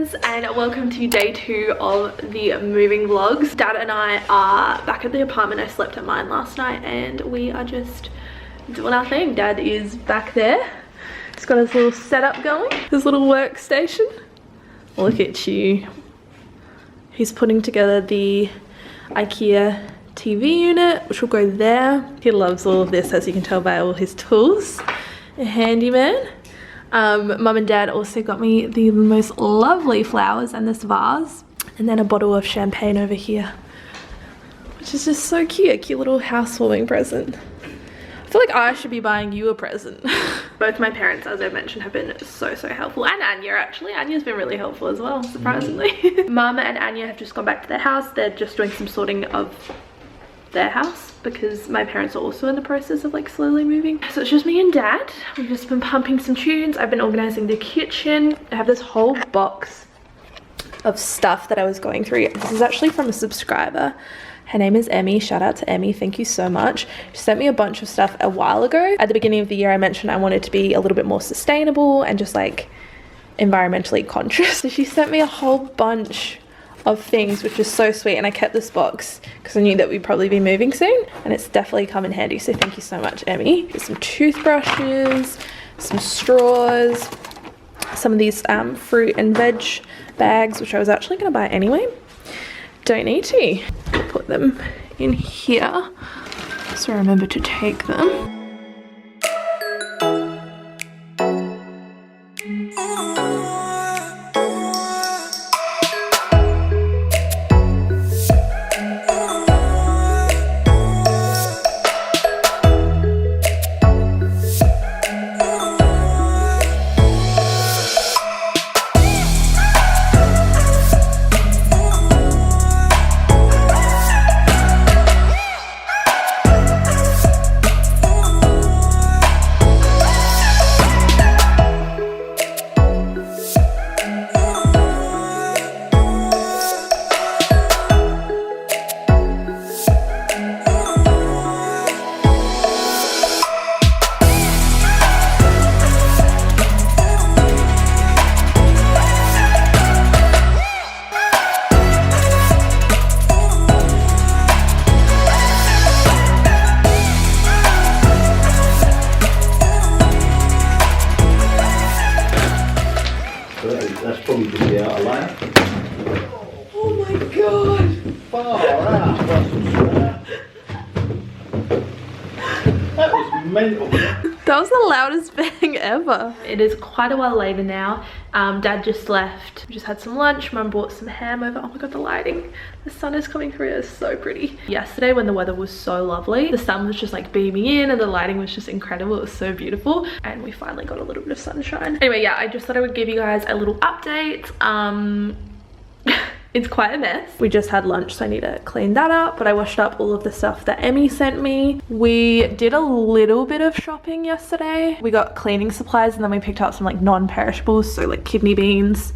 friends, and welcome to day 2 of the moving vlogs. Dad and I are back at the apartment. I slept at mine last night and we are just doing our thing. Dad is back there. He's got his little setup going, his little workstation. Look at you. He's putting together the IKEA TV unit, which will go there. He loves all of this, as you can tell by all his tools. A handyman. Mum and Dad also got me the most lovely flowers and this vase, and then a bottle of champagne over here, which is just so cute. A cute little housewarming present. I feel like I should be buying you a present. Both my parents, as I mentioned, have been so helpful, and Anya actually. Anya's been really helpful as well, surprisingly. Mum and Anya have just gone back to their house. They're just doing some sorting of their house because my parents are also in the process of like slowly moving. So it's just me and Dad. We've just been pumping some tunes. I've been organizing the kitchen. I have this whole box of stuff that I was going through. This is actually from a subscriber. Her name is Emmy. Shout out to Emmy. Thank you so much. She sent me a bunch of stuff a while ago. At the beginning of the year, I mentioned I wanted to be a little bit more sustainable and just like environmentally conscious. So she sent me a whole bunch of things, which is so sweet, and I kept this box because I knew that we'd probably be moving soon, and it's definitely come in handy, so thank you so much, Emmy. There's some toothbrushes, some straws, some of these fruit and veg bags, which I was actually going to buy anyway. Don't need to. Put them in here so I remember to take them. That's probably going to be out of line. Oh my god! Far out. That was mental. That was the loudest bang ever. It is quite a while later now. Dad just left. We just had some lunch. Mum brought some ham over. Oh my god, the lighting. The sun is coming through. It's so pretty. Yesterday when the weather was so lovely, the sun was just like beaming in and the lighting was just incredible. It was so beautiful. And we finally got a little bit of sunshine. Anyway, yeah, I just thought I would give you guys a little update. It's quite a mess. We just had lunch, so I need to clean that up, but I washed up all of the stuff that Emmy sent me. We did a little bit of shopping yesterday. We got cleaning supplies and then we picked up some like non-perishables, so like kidney beans,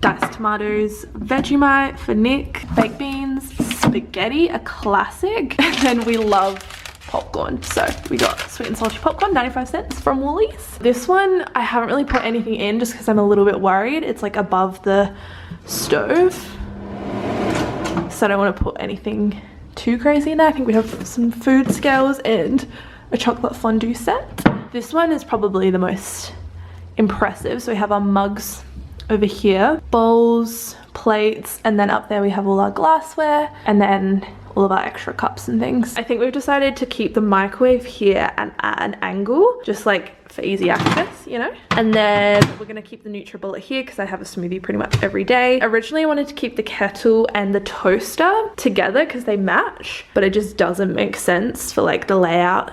diced tomatoes, Vegemite for Nick, baked beans, spaghetti, a classic, and then we love popcorn. So we got sweet and salty popcorn, 95 cents from Woolies. This one, I haven't really put anything in just because I'm a little bit worried. It's like above the stove, so I don't want to put anything too crazy in there. I think we have some food scales and a chocolate fondue set. This one is probably the most impressive. So we have our mugs over here, bowls, plates, and then up there we have all our glassware, and then all of our extra cups and things. I think we've decided to keep the microwave here and at an angle, just like for easy access, you know? And then we're gonna keep the NutriBullet here because I have a smoothie pretty much every day. Originally I wanted to keep the kettle and the toaster together because they match, but it just doesn't make sense for like the layout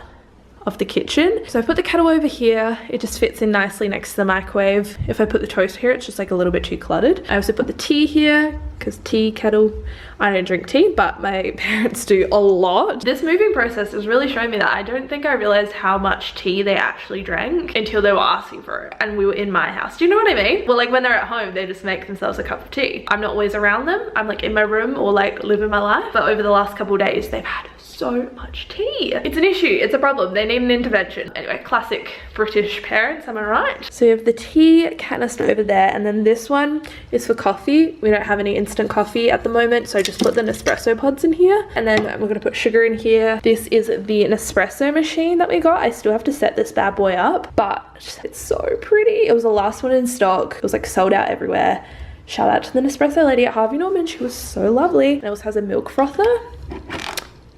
of the kitchen. So I put the kettle over here. It just fits in nicely next to the microwave. If I put the toaster here, it's just like a little bit too cluttered. I also put the tea here because tea kettle, I don't drink tea, but my parents do a lot. This moving process is really showing me that I don't think I realized how much tea they actually drank until they were asking for it and we were in my house. Do you know what I mean? Well, like when they're at home, they just make themselves a cup of tea. I'm not always around them. I'm like in my room or like living my life. But over the last couple of days, they've had so much tea. It's an issue, it's a problem. They need an intervention. Anyway, classic British parents, am I right? So you have the tea canister over there, and then this one is for coffee. We don't have any instant coffee at the moment, so I just put the Nespresso pods in here, and then we're gonna put sugar in here. This is the Nespresso machine that we got. I still have to set this bad boy up, but it's so pretty. It was the last one in stock. It was like sold out everywhere. Shout out to the Nespresso lady at Harvey Norman. She was so lovely. It also has a milk frother.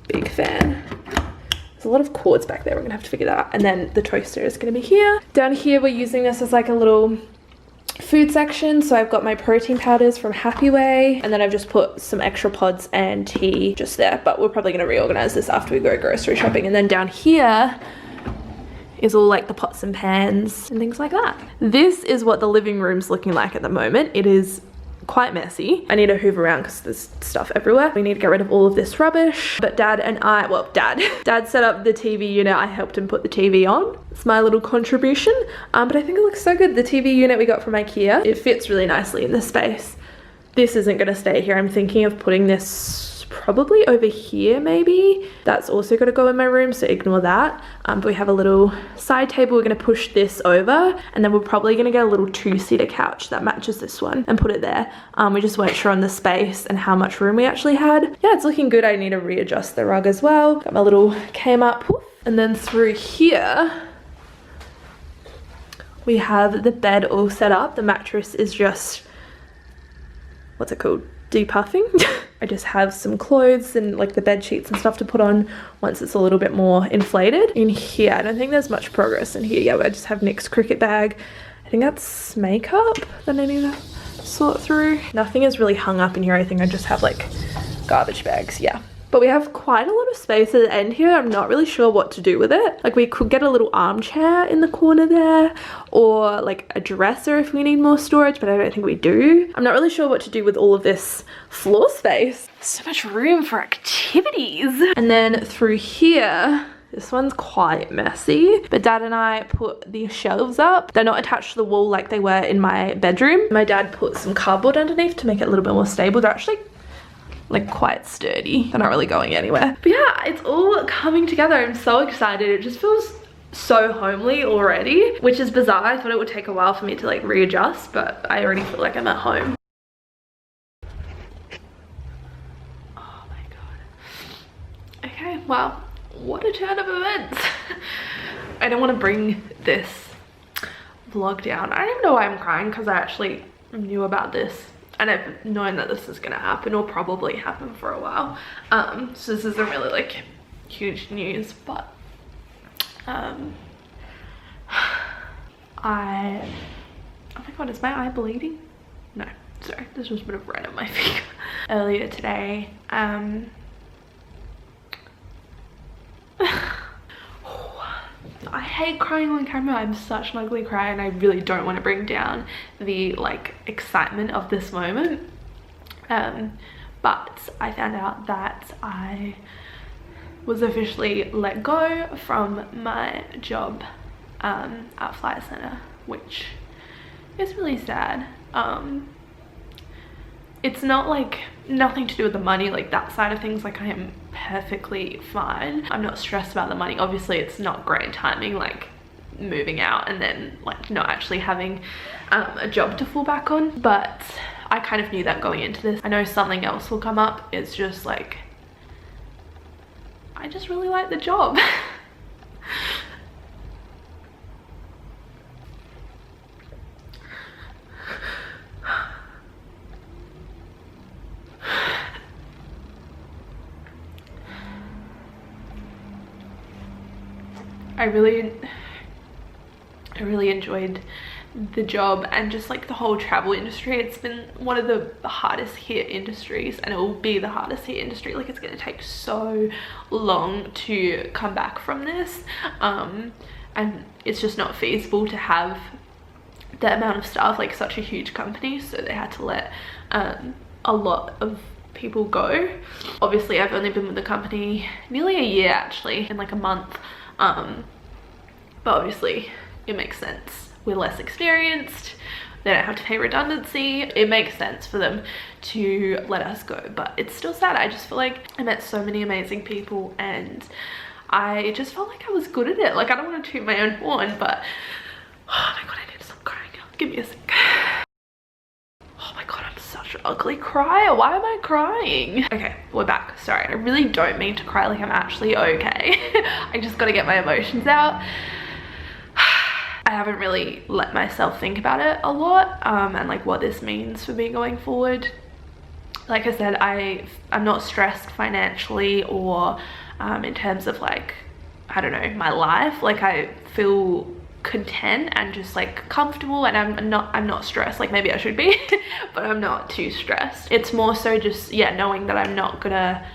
Big fan. There's a lot of cords back there. We're gonna have to figure that out. And then the toaster is gonna be here. Down here, we're using this as like a little food section. So I've got my protein powders from Happy Way, and then I've just put some extra pods and tea just there. But we're probably gonna reorganize this after we go grocery shopping. And then down here is all like the pots and pans and things like that. This is what the living room's looking like at the moment. It is quite messy. I need to hoover around because there's stuff everywhere. We need to get rid of all of this rubbish. But Dad and I, well, Dad set up the TV unit. I helped him put the TV on. It's my little contribution. But I think it looks so good. The TV unit we got from IKEA, it fits really nicely in this space. This isn't gonna stay here. I'm thinking of putting this probably over here maybe. That's also got to go in my room, so ignore that. But we have a little side table. We're going to push this over, and then we're probably going to get a little two-seater couch that matches this one and put it there. We just weren't sure on the space and how much room we actually had. Yeah, it's looking good. I need to readjust the rug as well. Got my little came up, and then through here we have the bed all set up. The mattress is just, what's it called, depuffing. I just have some clothes and like the bed sheets and stuff to put on once it's a little bit more inflated. In here, I don't think there's much progress in here. Yeah, I just have Nick's cricket bag. I think that's makeup that I need to sort through. Nothing is really hung up in here. I think I just have like garbage bags, yeah. But we have quite a lot of space at the end here. I'm not really sure what to do with it. Like we could get a little armchair in the corner there, or like a dresser if we need more storage, but I don't think we do. I'm not really sure what to do with all of this floor space. So much room for activities. And then through here, this one's quite messy, but Dad and I put these shelves up. They're not attached to the wall like they were in my bedroom. My dad put some cardboard underneath to make it a little bit more stable. They're actually like quite sturdy. They're not really going anywhere. But yeah, it's all coming together. I'm so excited. It just feels so homely already, which is bizarre. I thought it would take a while for me to like readjust, but I already feel like I'm at home. Oh my god. Okay, well, what a turn of events. I don't want to bring this vlog down. I don't even know why I'm crying, because I actually knew about this and I've known that this is gonna happen or probably happen for a while. So this isn't really like huge news, but oh my god, is my eye bleeding? No, sorry, there's just a bit of red on my finger. Earlier today, I hate crying on camera. I'm such an ugly crier, and I really don't want to bring down the like excitement of this moment. But I found out that I was officially let go from my job at Flight Centre, which is really sad. It's not like nothing to do with the money, like that side of things. Like I am perfectly fine. I'm not stressed about the money. Obviously it's not great timing, like moving out and then like not actually having a job to fall back on, but I kind of knew that going into this. I know something else will come up. It's just like I just really like the job. I really enjoyed the job and just like the whole travel industry. It's been one of the hardest hit industries, and it will be the hardest hit industry. Like it's gonna take so long to come back from this, and it's just not feasible to have the amount of staff, like such a huge company, so they had to let a a lot of people go. Obviously I've only been with the company nearly a year, actually, in like a month, but obviously it makes sense. We're less experienced, they don't have to pay redundancy. It makes sense for them to let us go, but it's still sad. I just feel like I met so many amazing people and I just felt like I was good at it. Like, I don't want to toot my own horn, but oh my god, I need to stop crying. Give me a sec. Oh my god, I'm such an ugly crier. Why am I crying? Okay, we're back. Sorry, I really don't mean to cry. Like, I'm actually okay. I just gotta get my emotions out. I haven't really let myself think about it a lot, and like what this means for me going forward. Like I said, I'm not stressed financially or in terms of like, I don't know, my life. Like, I feel content and just like comfortable, and I'm not stressed. Like, maybe I should be, but I'm not too stressed. It's more so just, yeah, knowing that I'm not gonna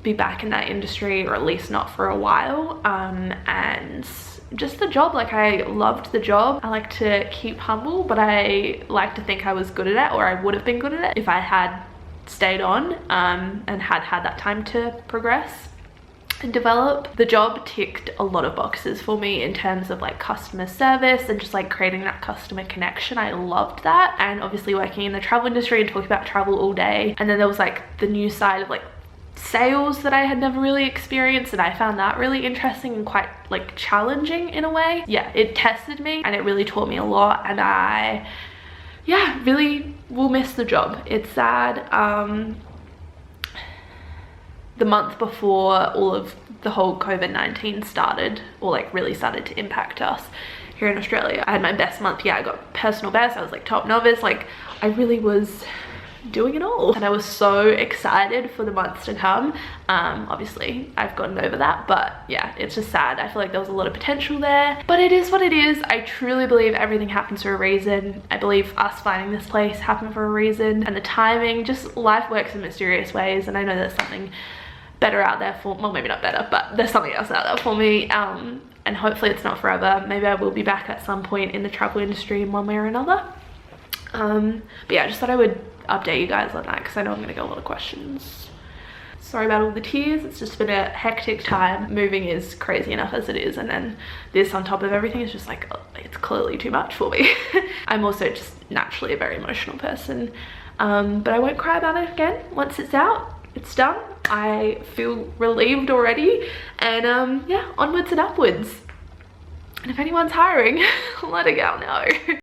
be back in that industry, or at least not for a while, and just the job. Like, I loved the job. I like to keep humble, but I like to think I was good at it, or I would have been good at it if I had stayed on and had that time to progress and develop. The job ticked a lot of boxes for me in terms of like customer service and just like creating that customer connection. I loved that. And obviously working in the travel industry and talking about travel all day. And then there was like the new side of like sales that I had never really experienced, and I found that really interesting and quite like challenging in a way. Yeah, it tested me and it really taught me a lot, and I, yeah, really will miss the job. It's sad. The month before all of the whole COVID-19 started, or like really started to impact us here in Australia, I had my best month. Yeah, I got personal best. I was like top novice. Like, I really was doing it all, and I was so excited for the months to come. Obviously I've gotten over that, but yeah, it's just sad. I feel like there was a lot of potential there, but it is what it is. I truly believe everything happens for a reason. I believe us finding this place happened for a reason, and the timing, just life works in mysterious ways. And I know there's something better out there for, well, maybe not better, but there's something else out there for me, and hopefully it's not forever. Maybe I will be back at some point in the travel industry in one way or another. But yeah, I just thought I would update you guys on that, because I know I'm gonna get a lot of questions. Sorry about all the tears. It's just been a hectic time. Moving is crazy enough as it is, and then this on top of everything is just like, it's clearly too much for me. I'm also just naturally a very emotional person, but I won't cry about it again. Once it's out, it's done. I feel relieved already, and yeah, onwards and upwards. And if anyone's hiring, let a gal know.